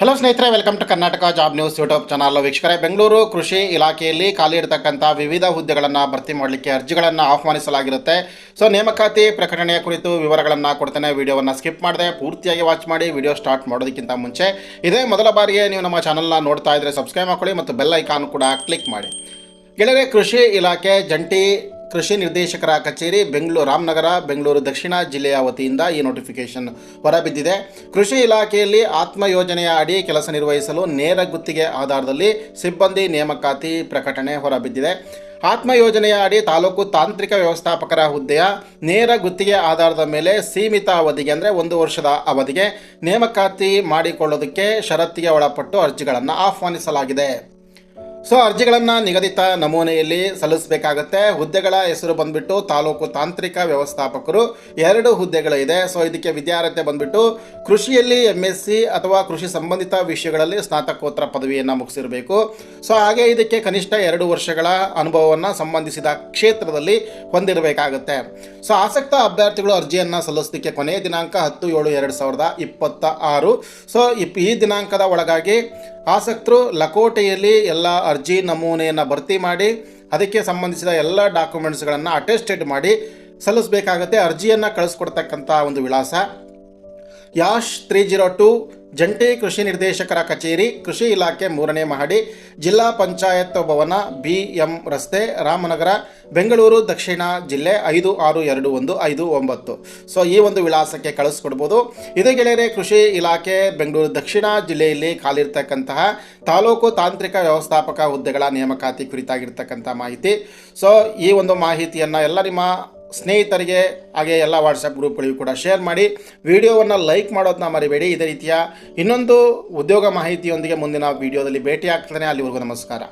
Hello ಸ್ನೇಹಿತರೆ, welcome to Karnataka job news YouTube channel. ವೀಕ್ಷಕರೇ, ಬೆಂಗಳೂರು ಕೃಷಿ ಇಲಾಖೆಯಲ್ಲಿ ಖಾಲಿ ಇರತಕ್ಕಂಥ ವಿವಿಧ ಹುದ್ದೆಗಳನ್ನು ಭರ್ತಿ ಮಾಡಲಿಕ್ಕೆ ಅರ್ಜಿಗಳನ್ನು ಆಹ್ವಾನಿಸಲಾಗಿರುತ್ತೆ. ನೇಮಕಾತಿ ಪ್ರಕಟಣೆಯ ಕುರಿತು ವಿವರಗಳನ್ನು ಕೊಡ್ತೇನೆ. ವಿಡಿಯೋವನ್ನು ಸ್ಕಿಪ್ ಮಾಡದೆ ಪೂರ್ತಿಯಾಗಿ ವಾಚ್ ಮಾಡಿ. ವಿಡಿಯೋ ಸ್ಟಾರ್ಟ್ ಮಾಡೋದಕ್ಕಿಂತ ಮುಂಚೆ ಇದೇ ಮೊದಲ ಬಾರಿಗೆ ನೀವು ನಮ್ಮ ಚಾನಲ್ನ ನೋಡ್ತಾ ಇದ್ದರೆ ಸಬ್ಸ್ಕ್ರೈಬ್ ಮಾಡ್ಕೊಳ್ಳಿ ಮತ್ತು ಬೆಲ್ ಐಕಾನ್ ಕೂಡ ಕ್ಲಿಕ್ ಮಾಡಿ. ಗೆಳೆಯರೆ, ಕೃಷಿ ಇಲಾಖೆ ಜಂಟಿ ಕೃಷಿ ನಿರ್ದೇಶಕರ ಕಚೇರಿ ರಾಮನಗರ ಬೆಂಗಳೂರು ದಕ್ಷಿಣ ಜಿಲ್ಲೆಯ ವತಿಯಿಂದ ಈ ನೋಟಿಫಿಕೇಶನ್ ಹೊರಬಿದ್ದಿದೆ. ಕೃಷಿ ಇಲಾಖೆಯಲ್ಲಿ ಆತ್ಮ ಯೋಜನೆಯ ಅಡಿ ಕೆಲಸ ನಿರ್ವಹಿಸಲು ನೇರ ಗುತ್ತಿಗೆ ಆಧಾರದಲ್ಲಿ ಸಿಬ್ಬಂದಿ ನೇಮಕಾತಿ ಪ್ರಕಟಣೆ ಹೊರಬಿದ್ದಿದೆ. ಆತ್ಮ ಯೋಜನೆಯ ಅಡಿ ತಾಲೂಕು ತಾಂತ್ರಿಕ ವ್ಯವಸ್ಥಾಪಕರ ಹುದ್ದೆಯ ನೇರ ಗುತ್ತಿಗೆ ಆಧಾರದ ಮೇಲೆ ಸೀಮಿತ ಅವಧಿಗೆ ಅಂದರೆ 1 ವರ್ಷದ ಅವಧಿಗೆ ನೇಮಕಾತಿ ಮಾಡಿಕೊಳ್ಳೋದಕ್ಕೆ ಷರತ್ತಿಗೆ ಒಳಪಟ್ಟು ಅರ್ಜಿಗಳನ್ನು ಆಹ್ವಾನಿಸಲಾಗಿದೆ. ಅರ್ಜಿಗಳನ್ನು ನಿಗದಿತ ನಮೂನೆಯಲ್ಲಿ ಸಲ್ಲಿಸಬೇಕಾಗತ್ತೆ. ಹುದ್ದೆಗಳ ಹೆಸರು ಬಂದ್ಬಿಟ್ಟು ತಾಲೂಕು ತಾಂತ್ರಿಕ ವ್ಯವಸ್ಥಾಪಕರು 2 ಹುದ್ದೆಗಳಿದೆ. ಇದಕ್ಕೆ ವಿದ್ಯಾರ್ಹತೆ ಬಂದ್ಬಿಟ್ಟು ಕೃಷಿಯಲ್ಲಿ MSc ಅಥವಾ ಕೃಷಿ ಸಂಬಂಧಿತ ವಿಷಯಗಳಲ್ಲಿ ಸ್ನಾತಕೋತ್ತರ ಪದವಿಯನ್ನು ಮುಗಿಸಿರಬೇಕು. ಹಾಗೆ ಇದಕ್ಕೆ ಕನಿಷ್ಠ 2 ವರ್ಷಗಳ ಅನುಭವವನ್ನು ಸಂಬಂಧಿಸಿದ ಕ್ಷೇತ್ರದಲ್ಲಿ ಹೊಂದಿರಬೇಕಾಗುತ್ತೆ. ಆಸಕ್ತ ಅಭ್ಯರ್ಥಿಗಳು ಅರ್ಜಿಯನ್ನು ಸಲ್ಲಿಸಲಿಕ್ಕೆ ಕೊನೆಯ ದಿನಾಂಕ 10/7/2026. ಈ ದಿನಾಂಕದ ಒಳಗಾಗಿ ಆಸಕ್ತರು ಲಕೋಟೆಯಲ್ಲಿ ಎಲ್ಲ ಅರ್ಜಿ ನಮೂನೆಯನ್ನು ಭರ್ತಿ ಮಾಡಿ ಅದಕ್ಕೆ ಸಂಬಂಧಿಸಿದ ಎಲ್ಲ ಡಾಕ್ಯುಮೆಂಟ್ಸ್ಗಳನ್ನು ಅಟೆಸ್ಟೆಡ್ ಮಾಡಿ ಸಲ್ಲಿಸಬೇಕಾಗತ್ತೆ. ಅರ್ಜಿಯನ್ನು ಕಳಿಸ್ಕೊಡ್ತಕ್ಕಂಥ ಒಂದು ವಿಳಾಸ ಯಾಶ್ 302 ಜಂಟಿ ಕೃಷಿ ನಿರ್ದೇಶಕರ ಕಚೇರಿ, ಕೃಷಿ ಇಲಾಖೆ 3ನೇ ಮಹಡಿ, ಜಿಲ್ಲಾ ಪಂಚಾಯತ್ ಭವನ, BM ರಸ್ತೆ, ರಾಮನಗರ, ಬೆಂಗಳೂರು ದಕ್ಷಿಣ ಜಿಲ್ಲೆ 562159. ಈ ಒಂದು ವಿಳಾಸಕ್ಕೆ ಕಳಿಸ್ಕೊಡ್ಬೋದು. ಇದೇ ಗೆಳೆಯರೆ, ಕೃಷಿ ಇಲಾಖೆ ಬೆಂಗಳೂರು ದಕ್ಷಿಣ ಜಿಲ್ಲೆಯಲ್ಲಿ ಖಾಲಿರ್ತಕ್ಕಂತಹ ತಾಲೂಕು ತಾಂತ್ರಿಕ ವ್ಯವಸ್ಥಾಪಕ ಹುದ್ದೆಗಳ ನೇಮಕಾತಿ ಕುರಿತಾಗಿರ್ತಕ್ಕಂಥ ಮಾಹಿತಿ. ಈ ಒಂದು ಮಾಹಿತಿಯನ್ನು ಎಲ್ಲ ನಿಮ್ಮ ಸ್ನೇಹಿತರಿಗೆ ಹಾಗೆ ಎಲ್ಲ ವಾಟ್ಸಪ್ ಗ್ರೂಪ್ಗಳಿಗೂ ಕೂಡ ಶೇರ್ ಮಾಡಿ. ವಿಡಿಯೋವನ್ನು ಲೈಕ್ ಮಾಡೋದನ್ನ ಮರಿಬೇಡಿ. ಇದೇ ರೀತಿಯ ಇನ್ನೊಂದು ಉದ್ಯೋಗ ಮಾಹಿತಿಯೊಂದಿಗೆ ಮುಂದಿನ ವಿಡಿಯೋದಲ್ಲಿ ಭೇಟಿ ಆಗ್ತಾನೆ. ಅಲ್ಲಿವರೆಗೂ ನಮಸ್ಕಾರ.